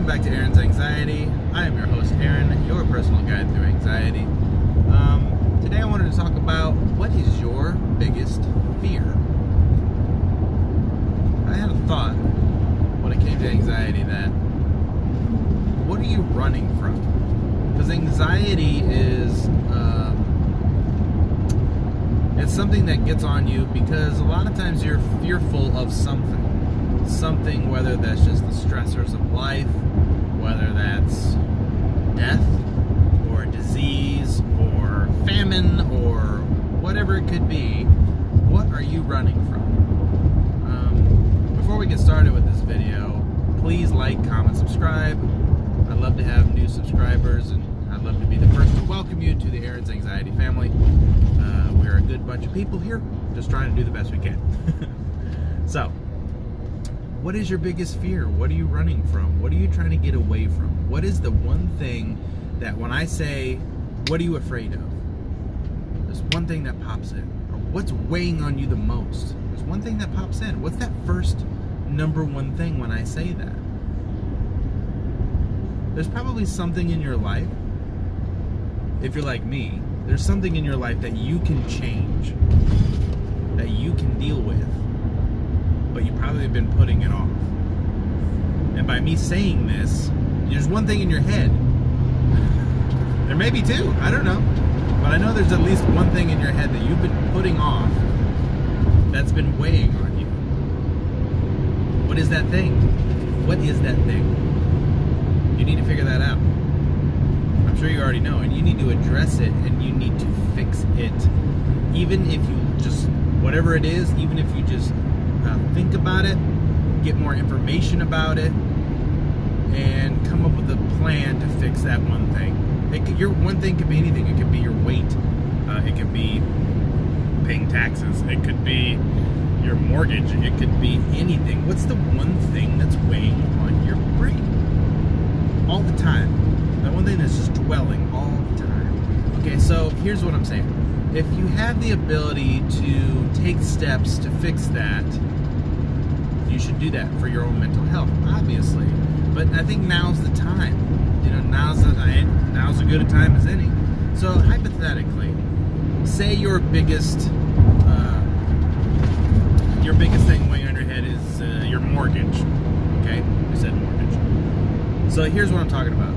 Welcome back to Aaron's Anxiety. I am your host, Aaron, your personal guide through anxiety. Today I wanted to talk about what is your biggest fear. I had a thought when it came to anxiety that what are you running from? Because anxiety is it's something that gets on you because a lot of times you're fearful of something, whether that's just the stressors of life, whether that's death or disease or famine or whatever it could be. What are you running from? Before we get started with this video, please like, comment, subscribe. I'd love to have new subscribers, and I'd love to be the first to welcome you to the Aaron's Anxiety family. We're a good bunch of people here, just trying to do the best we can. So, what is your biggest fear? What are you running from? What are you trying to get away from? What is the one thing that when I say, what are you afraid of? There's one thing that pops in. Or what's weighing on you the most? There's one thing that pops in. What's that first number one thing when I say that? There's probably something in your life, if you're like me, there's something in your life that you can change, that you can deal with, but you probably have been putting it off. And by me saying this, there's one thing in your head. There may be two, I don't know. But I know there's at least one thing in your head that you've been putting off that's been weighing on you. What is that thing? What is that thing? You need to figure that out. I'm sure you already know, and you need to address it, and you need to fix it. Even if you just, whatever it is, even if you just think about it, get more information about it, and come up with a plan to fix that one thing. Your one thing could be anything. It could be your weight. It could be paying taxes. It could be your mortgage. It could be anything. What's the one thing that's weighing on your brain all the time? That one thing that's just dwelling all the time. Okay, so here's what I'm saying. If you have the ability to take steps to fix that, you should do that for your own mental health, obviously. But I think now's the time. You know, now's as good a time as any. So hypothetically, say your biggest thing weighing on your head is your mortgage. Okay, I said mortgage. So here's what I'm talking about.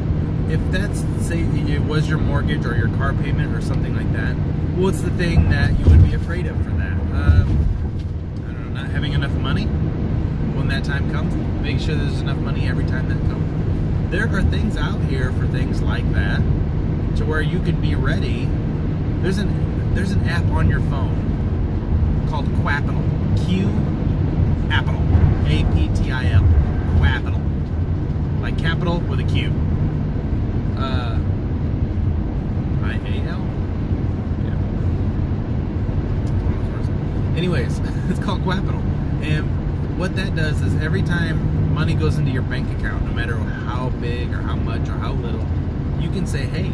If that's, say it was your mortgage or your car payment or something like that, what's the thing that you would be afraid of for that? I don't know, not having enough money when that time comes. Make sure there's enough money every time that comes. There are things out here for things like that to where you can be ready. There's an app on your phone called Qapital. Q-Appital. A-P-T-I-L. Qapital. Like capital with a Q. I-A-L? Yeah. Anyways, it's called Qapital. And what that does is every time money goes into your bank account, no matter how big or how much or how little, you can say, hey,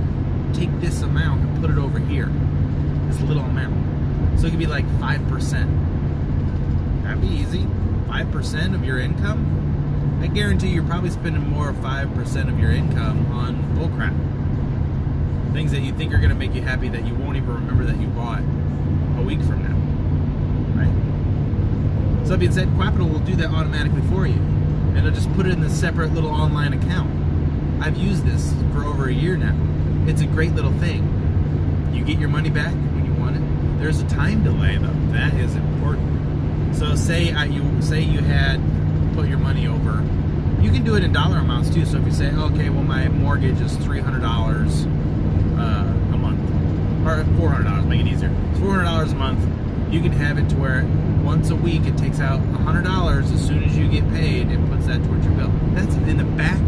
take this amount and put it over here. This little amount. So it could be like 5%. That'd be easy. 5% of your income? I guarantee you're probably spending more of 5% of your income on bullcrap. Things that you think are going to make you happy that you won't even remember that you bought a week from now. Right? So that being said, Qapital will do that automatically for you. And it'll just put it in this separate little online account. I've used this for over a year now. It's a great little thing. You get your money back when you want it. There's a time delay though. That is important. So say you had put your money over. You can do it in dollar amounts too. So if you say, okay, well my mortgage is $300 a month, or $400, make it easier. It's $400 a month. You can have it to where once a week it takes out $100 as soon as you get paid and puts that towards your bill. That's in the back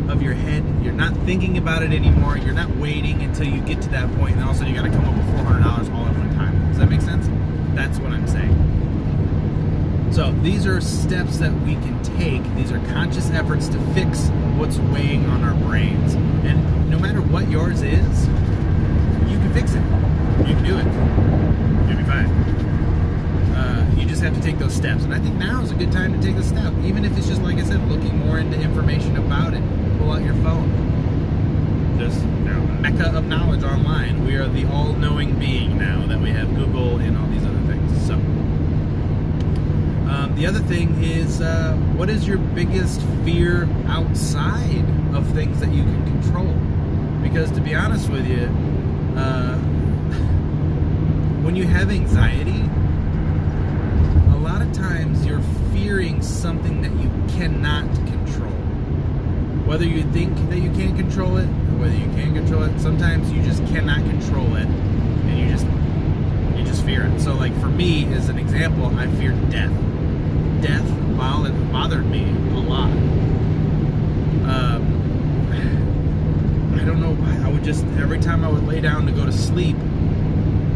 of your head. You're not thinking about it anymore. You're not waiting until you get to that point and all of a sudden you got to come up with $400 all at one time. Does that make sense? That's what I'm saying. So these are steps that we can take. These are conscious efforts to fix what's weighing on our brains. And no matter what yours is, you can fix it. You can do it. You'll be fine. You just have to take those steps. And I think now is a good time to take a step. Even if it's just, like I said, looking more into information about it. pull out your phone. There's a mecca of knowledge online. We are the all-knowing being now that we have Google and all these other things. So, the other thing is, what is your biggest fear outside of things that you can control? Because to be honest with you, when you have anxiety, a lot of times you're fearing something that you cannot control. Whether you think that you can't control it, or whether you can control it, sometimes you just cannot control it, and you just fear it. So, like for me, as an example, I fear death. Death bothered me a lot. I don't know why. I would just, every time I would lay down to go to sleep,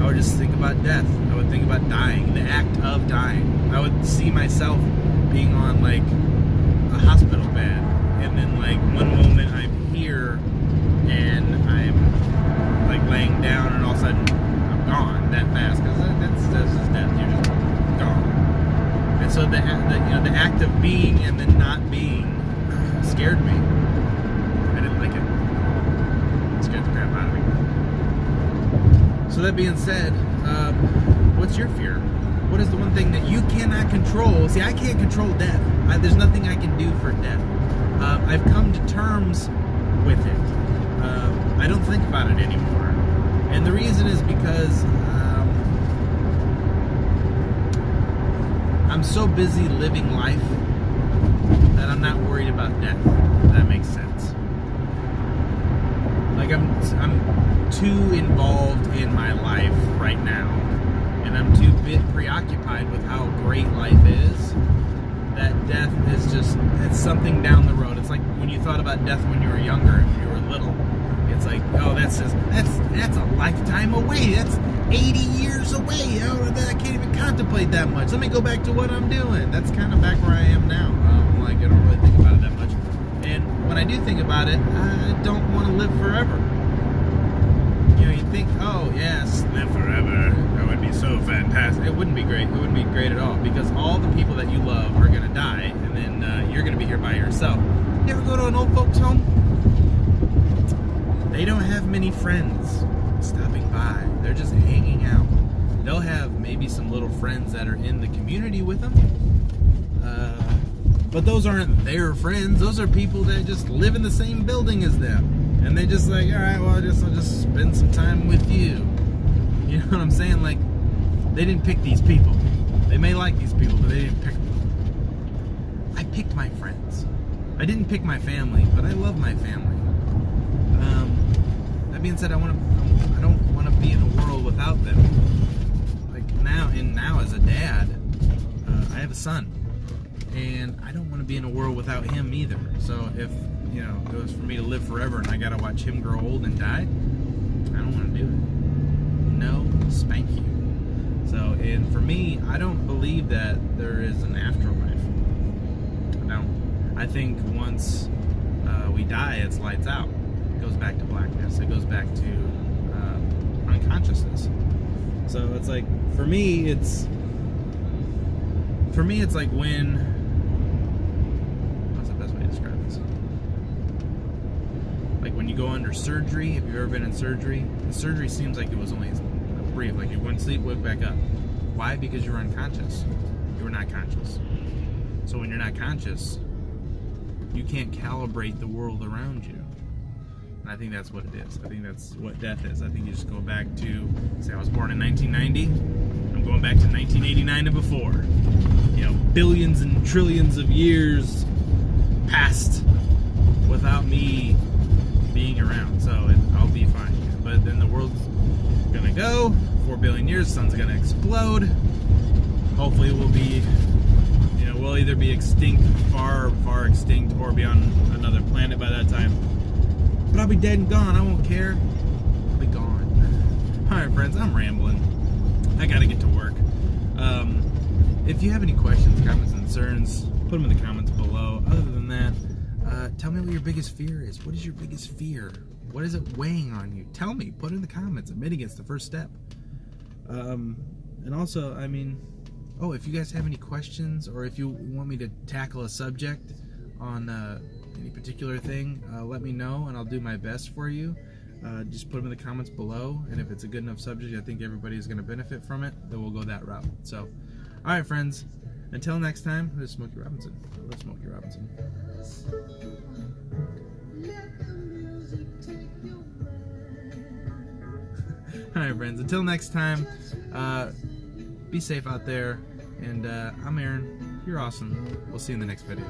I would just think about death. I would think about dying, the act of dying. I would see myself being on like a hospital bed, and then like one moment I'm here and I'm like laying down, and all of a sudden I'm gone that fast, because that's just death. You're just gone. And so the act of being and then not being scared me. I didn't like it. It scared the crap out of me. So that being said, what's your fear? What is the one thing that you cannot control? See, I can't control death. There's nothing I can do for death. I've come to terms with it. I don't think about it anymore. And the reason is because I'm so busy living life that I'm not worried about death. If that makes sense. Like I'm too involved in my life right now, and I'm too preoccupied with how great life is, that death is just, it's something down the road. It's like when you thought about death when you were younger and when you were little. It's like, oh, that's a lifetime away. That's 80 years away. Oh, I can't even contemplate that much. Let me go back to what I'm doing. That's kind of back where I am now. Like, I don't really think about it that much. And when I do think about it, I don't want to live forever. You know, you think, oh, yes, live forever. That would be so fantastic. It wouldn't be great. It wouldn't be great at all, because all the people that you love are going to die, and then you're going to be here by yourself. You ever go to an old folks' home? They don't have many friends stopping by. They're just hanging out. They'll have maybe some little friends that are in the community with them. But those aren't their friends. Those are people that just live in the same building as them. And they just like, all right, well, I'll just spend some time with you. You know what I'm saying? Like, they didn't pick these people. They may like these people, but they didn't pick them. I picked my friends. I didn't pick my family, but I love my family. That being said, I don't want to be in a world without them. Like now as a dad, I have a son, and I don't want to be in a world without him either. So if it was for me to live forever and I gotta watch him grow old and die, I don't want to do it. No, spank you. So, and for me, I don't believe that there is an afterlife. I don't. I think once we die, it's lights out. It goes back to blackness. It goes back to unconsciousness. So it's like, for me, it's like when, what's the best way to describe this? Like when you go under surgery, if you've ever been in surgery, the surgery seems like it was only brief. Like you went to sleep, woke back up. Why? Because you were unconscious. You were not conscious. So when you're not conscious, you can't calibrate the world around you. And I think that's what it is. I think that's what death is. I think you just go back to, say I was born in 1990, I'm going back to 1989 and before. Billions and trillions of years passed without me being around. So I'll be fine. But then the world's gonna go, 4 billion years, the sun's gonna explode. Hopefully we'll be, we'll either be extinct, far extinct, or be on another planet by that time. But I'll be dead and gone. I won't care. I'll be gone. Alright, friends, I'm rambling. I gotta get to work. If you have any questions, comments, and concerns, put them in the comments below. Other than that, tell me what your biggest fear is. What is your biggest fear? What is it weighing on you? Tell me. Put it in the comments. Admitting it's the first step. And also, if you guys have any questions, or if you want me to tackle a subject on any particular thing, let me know and I'll do my best for you. Just put them in the comments below, and if it's a good enough subject, I think everybody is going to benefit from it, then we'll go that route. So, alright friends, until next time, this is Smokey Robinson. I love Smokey Robinson. Alright friends, until next time, be safe out there, and I'm Aaron. You're awesome. We'll see you in the next video.